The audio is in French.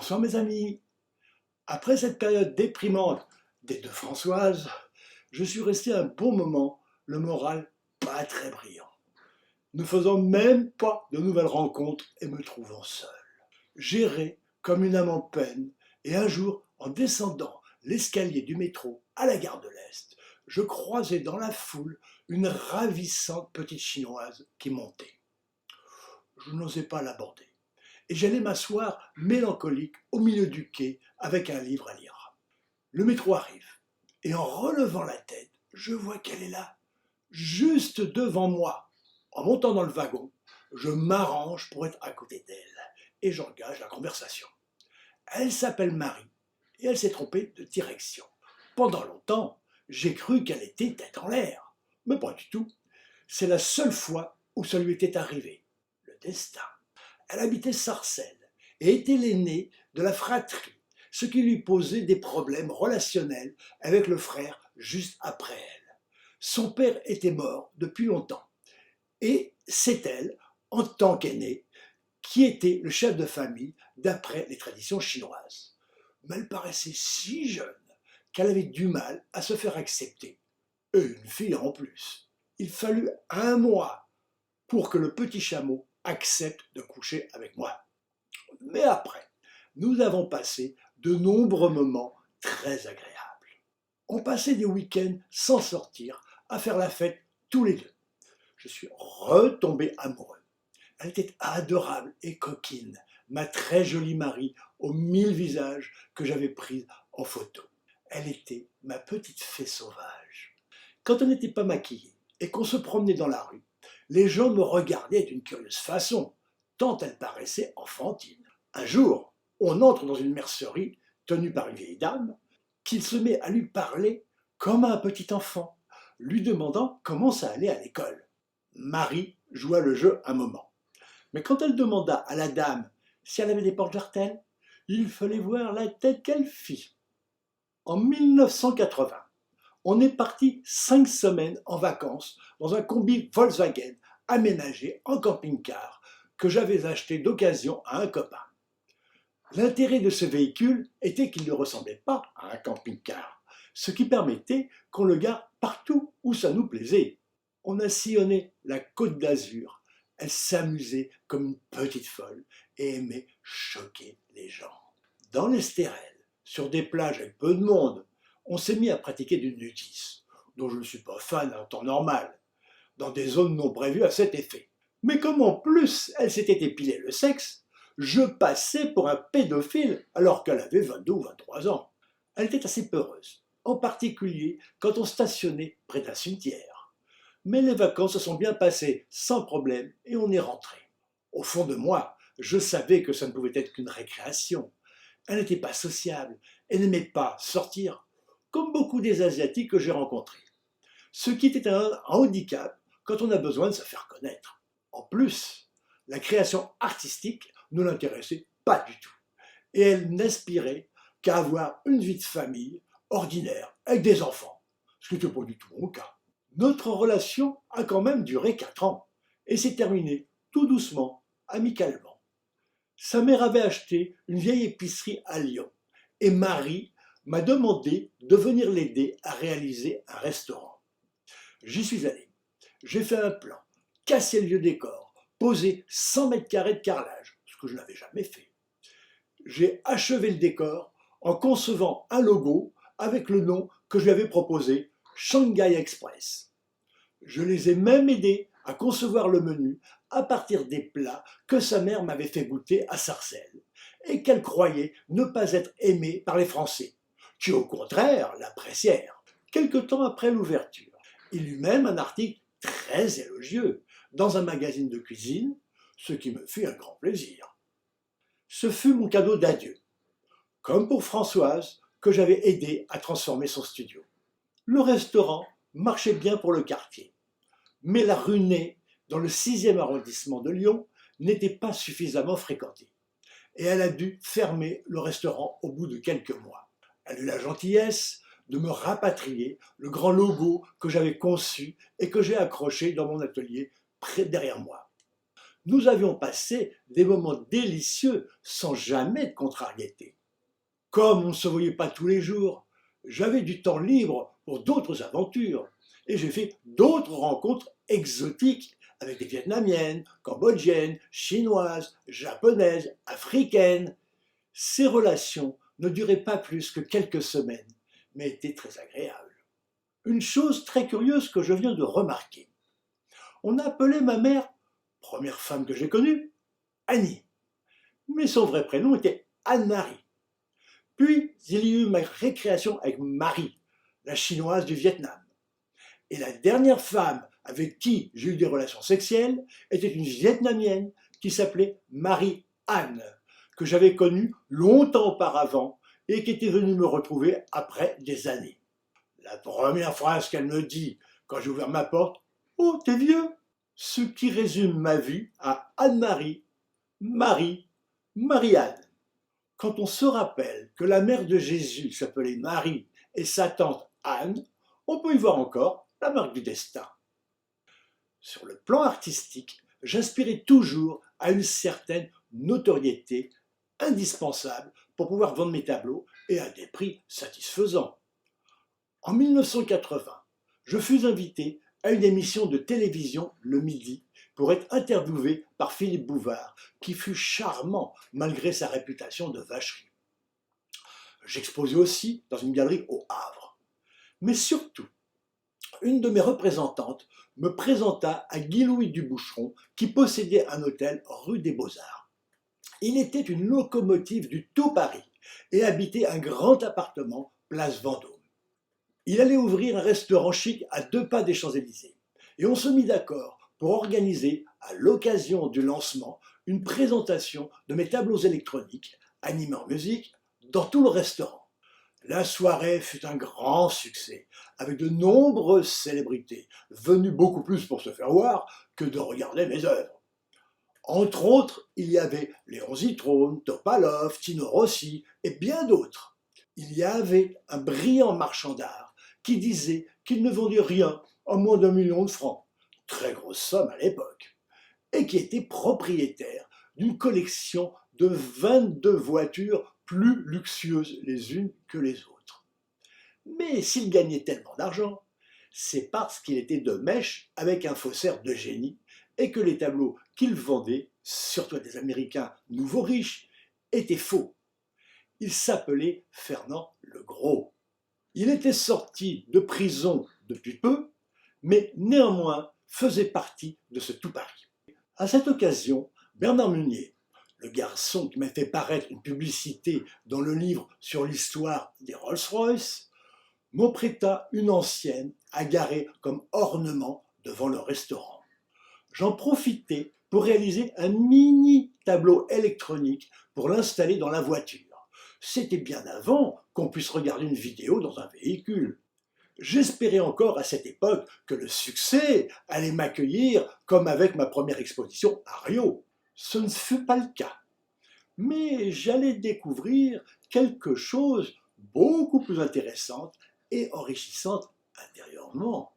Bonsoir mes amis. Après cette période déprimante des deux Françoises, je suis resté un bon moment, le moral pas très brillant, ne faisant même pas de nouvelles rencontres et me trouvant seul. J'errais comme une âme en peine et un jour, en descendant l'escalier du métro à la gare de l'Est, je croisai dans la foule une ravissante petite chinoise qui montait. Je n'osais pas l'aborder et j'allais m'asseoir mélancolique au milieu du quai avec un livre à lire. Le métro arrive et en relevant la tête, je vois qu'elle est là, juste devant moi. En montant dans le wagon, je m'arrange pour être à côté d'elle et j'engage la conversation. Elle s'appelle Marie et elle s'est trompée de direction. Pendant longtemps, j'ai cru qu'elle était tête en l'air, mais pas du tout. C'est la seule fois où ça lui était arrivé. Le destin. Elle habitait Sarcelles et était l'aînée de la fratrie, ce qui lui posait des problèmes relationnels avec le frère juste après elle. Son père était mort depuis longtemps et c'est elle, en tant qu'aînée, qui était le chef de famille d'après les traditions chinoises. Mais elle paraissait si jeune qu'elle avait du mal à se faire accepter. Et une fille en plus. Il fallut un mois pour que le petit chameau accepte de coucher avec moi. Mais après, nous avons passé de nombreux moments très agréables. On passait des week-ends sans sortir, à faire la fête tous les deux. Je suis retombé amoureux. Elle était adorable et coquine, ma très jolie Marie aux 1000 visages que j'avais pris en photo. Elle était ma petite fée sauvage. Quand on n'était pas maquillé et qu'on se promenait dans la rue, les gens me regardaient d'une curieuse façon, tant elle paraissait enfantine. Un jour, on entre dans une mercerie tenue par une vieille dame qui se met à lui parler comme à un petit enfant, lui demandant comment ça allait à l'école. Marie joua le jeu un moment. Mais quand elle demanda à la dame si elle avait des porte-jartelles, il fallait voir la tête qu'elle fit. En 1980, on est parti 5 semaines en vacances dans un combi Volkswagen aménagé en camping-car que j'avais acheté d'occasion à un copain. L'intérêt de ce véhicule était qu'il ne ressemblait pas à un camping-car, ce qui permettait qu'on le gare partout où ça nous plaisait. On a sillonné la Côte d'Azur. Elle s'amusait comme une petite folle et aimait choquer les gens. Dans l'Estérel, sur des plages avec peu de monde, on s'est mis à pratiquer du nudisme, dont je ne suis pas fan en temps normal, dans des zones non prévues à cet effet. Mais comme en plus elle s'était épilé le sexe, je passais pour un pédophile alors qu'elle avait 22 ou 23 ans. Elle était assez peureuse, en particulier quand on stationnait près d'un cimetière. Mais les vacances se sont bien passées sans problème et on est rentré. Au fond de moi, je savais que ça ne pouvait être qu'une récréation. Elle n'était pas sociable et n'aimait pas sortir, comme beaucoup des Asiatiques que j'ai rencontrés. Ce qui était un handicap quand on a besoin de se faire connaître. En plus, la création artistique ne l'intéressait pas du tout. Et elle n'aspirait qu'à avoir une vie de famille ordinaire avec des enfants, ce qui n'était pas du tout mon cas. Notre relation a quand même duré 4 ans et s'est terminée tout doucement, amicalement. Sa mère avait acheté une vieille épicerie à Lyon et Marie m'a demandé de venir l'aider à réaliser un restaurant. J'y suis allé. J'ai fait un plan, cassé le vieux décor, posé 100 mètres carrés de carrelage, ce que je n'avais jamais fait. J'ai achevé le décor en concevant un logo avec le nom que je lui avais proposé, Shanghai Express. Je les ai même aidés à concevoir le menu à partir des plats que sa mère m'avait fait goûter à Sarcelles et qu'elle croyait ne pas être aimée par les Français, qui au contraire l'apprécièrent. Quelque temps après l'ouverture, il eut même un article très élogieux dans un magazine de cuisine, ce qui me fit un grand plaisir. Ce fut mon cadeau d'adieu, comme pour Françoise, que j'avais aidé à transformer son studio. Le restaurant marchait bien pour le quartier, mais la rue Ney, dans le 6e arrondissement de Lyon, n'était pas suffisamment fréquentée. Et elle a dû fermer le restaurant au bout de quelques mois. Elle eut la gentillesse de me rapatrier le grand logo que j'avais conçu et que j'ai accroché dans mon atelier près derrière moi. nous avions passé des moments délicieux sans jamais de contrariété. Comme on ne se voyait pas tous les jours, j'avais du temps libre pour d'autres aventures et j'ai fait d'autres rencontres exotiques avec des Vietnamiennes, Cambodgiennes, Chinoises, Japonaises, Africaines. Ces relations ne duraient pas plus que quelques semaines, mais étaient très agréables. Une chose très curieuse que je viens de remarquer. On appelait ma mère, première femme que j'ai connue, Annie, mais son vrai prénom était Anne-Marie. Puis il y eut ma récréation avec Marie, la chinoise du Vietnam. Et la dernière femme avec qui j'ai eu des relations sexuelles était une Vietnamienne qui s'appelait Marie-Anne, que j'avais connue longtemps auparavant et qui était venue me retrouver après des années. La première phrase qu'elle me dit quand j'ai ouvert ma porte, « Oh, t'es vieux !» Ce qui résume ma vie à Anne-Marie, Marie, Marie-Anne. Quand on se rappelle que la mère de Jésus s'appelait Marie et sa tante Anne, on peut y voir encore la marque du destin. Sur le plan artistique, j'aspirais toujours à une certaine notoriété indispensable pour pouvoir vendre mes tableaux et à des prix satisfaisants. En 1980, je fus invité à une émission de télévision le midi pour être interviewé par Philippe Bouvard, qui fut charmant malgré sa réputation de vacherie. J'exposais aussi dans une galerie au Havre. Mais surtout, une de mes représentantes me présenta à Guy-Louis Duboucheron, qui possédait un hôtel rue des Beaux-Arts. Il était une locomotive du tout Paris et habitait un grand appartement place Vendôme. Il allait ouvrir un restaurant chic à 2 pas des Champs-Élysées. Et on se mit d'accord pour organiser, à l'occasion du lancement, une présentation de mes tableaux électroniques, animés en musique, dans tout le restaurant. La soirée fut un grand succès, avec de nombreuses célébrités, venues beaucoup plus pour se faire voir que de regarder mes œuvres. Entre autres, il y avait Léon Zitrone, Topalov, Tino Rossi et bien d'autres. Il y avait un brillant marchand d'art qui disait qu'il ne vendait rien à moins d'1 million de francs, très grosse somme à l'époque, et qui était propriétaire d'une collection de 22 voitures plus luxueuses les unes que les autres. Mais s'il gagnait tellement d'argent, c'est parce qu'il était de mèche avec un faussaire de génie et que les tableaux qu'il vendait, surtout à des Américains nouveaux riches, étaient faux. Il s'appelait Fernand le Gros. Il était sorti de prison depuis peu, mais néanmoins faisait partie de ce tout Paris. À cette occasion, Bernard Meunier, le garçon qui m'a fait paraître une publicité dans le livre sur l'histoire des Rolls-Royce, m'en prêta une ancienne à garer comme ornement devant le restaurant. J'en profitai pour réaliser un mini tableau électronique pour l'installer dans la voiture. C'était bien avant qu'on puisse regarder une vidéo dans un véhicule. J'espérais encore à cette époque que le succès allait m'accueillir comme avec ma première exposition à Rio. Ce ne fut pas le cas. Mais j'allais découvrir quelque chose beaucoup plus intéressant et enrichissant intérieurement.